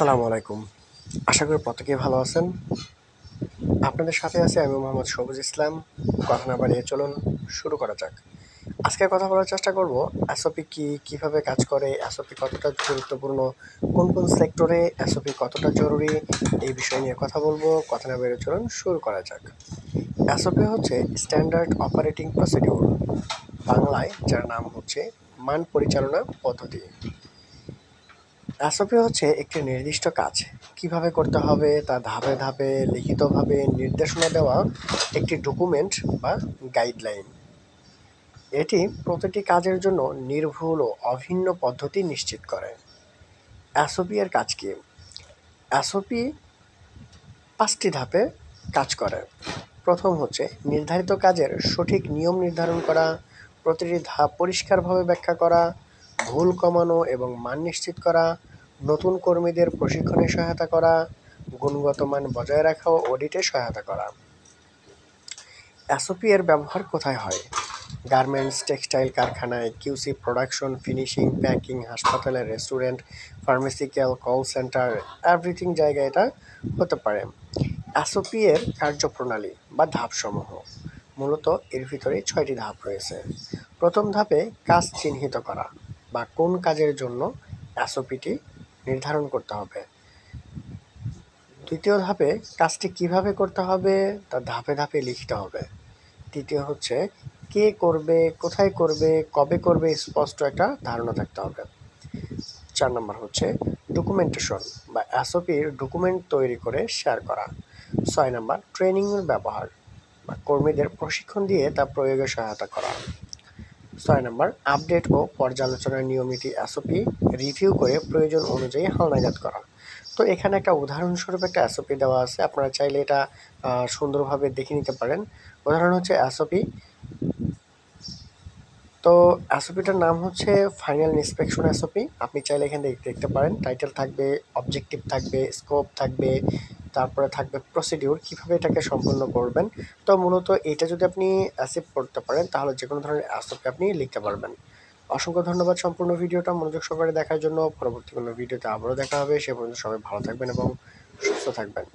আসসালামু আলাইকুম। আশা করি প্রত্যেকেই ভালো আছেন। আপনাদের সাথে আছি আমি মোহাম্মদ সবুজ ইসলাম। কথা না বাড়িয়ে চলুন শুরু করা যাক। আজকে কথা বলার চেষ্টা করব এসওপি কি, কিভাবে কাজ করে, এসওপি কতটা গুরুত্বপূর্ণ, কোন কোন সেক্টরে এসওপি কতটা জরুরি, এই বিষয় নিয়ে কথা বলবো। কথা না বাড়িয়ে চলুন শুরু করা যাক। এসওপি হচ্ছে স্ট্যান্ডার্ড অপারেটিং প্রসিডিউর, বাংলায় যার নাম হচ্ছে মান পরিচালনা পদ্ধতি। এসওপি হচ্ছে একটি নির্দিষ্ট কাজ কিভাবে করতে হবে তা ধাপে ধাপে লিখিতভাবে নির্দেশনা দেওয়া একটি ডকুমেন্ট বা গাইডলাইন। এটি প্রতিটি কাজের জন্য নির্ভুল ও অভিন্ন পদ্ধতি নিশ্চিত করে। এসওপি এর কাজ কি? এসওপি 5টি ধাপে কাজ করে। প্রথম হচ্ছে নির্ধারিত কাজের সঠিক নিয়ম নির্ধারণ করা, প্রতিটি ধাপ পরিষ্কারভাবে ব্যাখ্যা করা, ভুল কমানো এবং মান নিশ্চিত করা, নতুন কর্মীদের প্রশিক্ষণে সহায়তা করা, গুণগত মান বজায় রাখা ও অডিটে সহায়তা করা। এসওপি এর ব্যবহার কোথায় হয়? গার্মেন্টস, টেক্সটাইল কারখানায়, কিউসি প্রোডাকশন, ফিনিশিং, প্যাকিং, হাসপাতালে, রেস্টুরেন্ট, ফার্মেসিক্যাল, কল সেন্টার, এভরিথিং জায়গায় এটা হতে পারে। এসওপি এর কার্যপ্রণালী বা ধাপসমূহ, মূলত এর ভিতরে 6টি ধাপ রয়েছে। প্রথম ধাপে কাজ চিহ্নিত করা বা কোন কাজের জন্য এসওপিটি নির্ধারণ করতে হবে। দ্বিতীয় ধাপে কাজটি কিভাবে করতে হবে তা ধাপে ধাপে লিখতে হবে। তৃতীয় হচ্ছে কে করবে, কোথায় করবে, কবে করবে স্পষ্ট একটা ধারণা থাকতে হবে। 4 নম্বর হচ্ছে ডকুমেন্টেশন বা এসওপির ডকুমেন্ট তৈরি করে শেয়ার করা। 6 নম্বর ট্রেনিংয়ের ব্যবহার বা কর্মীদের প্রশিক্ষণ দিয়ে তা প্রয়োগে সহায়তা করা। 6 নম্বর আপডেট ও পর্যালোচনার নিয়মিত এসওপি রিভিউ করে প্রয়োজন অনুযায়ী হালনাগাদ করা। তো এখানে একটা উদাহরণস্বরূপ একটা এসওপি দেওয়া আছে, আপনারা চাইলে এটা সুন্দরভাবে দেখে নিতে পারেন। উদাহরণ হচ্ছে এসওপি। তো এসওপিটার নাম হচ্ছে ফাইনাল ইন্সপেকশন এসওপি। আপনি চাইলে এখানে দেখতে পারেন, টাইটেল থাকবে, অবজেক্টিভ থাকবে, স্কোপ থাকবে, তারপরে থাকবে প্রসিডিউর, কিভাবে এটাকে সম্পন্ন করবেন। তো মূলত এটা যদি আপনি অ্যাচিভ করতে পারেন তাহলে যে কোনো ধরনের এসওপি আপনি লিখতে পারবেন। অসংখ্য ধন্যবাদ সম্পূর্ণ ভিডিওটা মনোযোগ সহকারে দেখার জন্য। পরবর্তী কোনো ভিডিওতে আবারও দেখা হবে। সে পর্যন্ত সবাই ভালো থাকবেন এবং সুস্থ থাকবেন।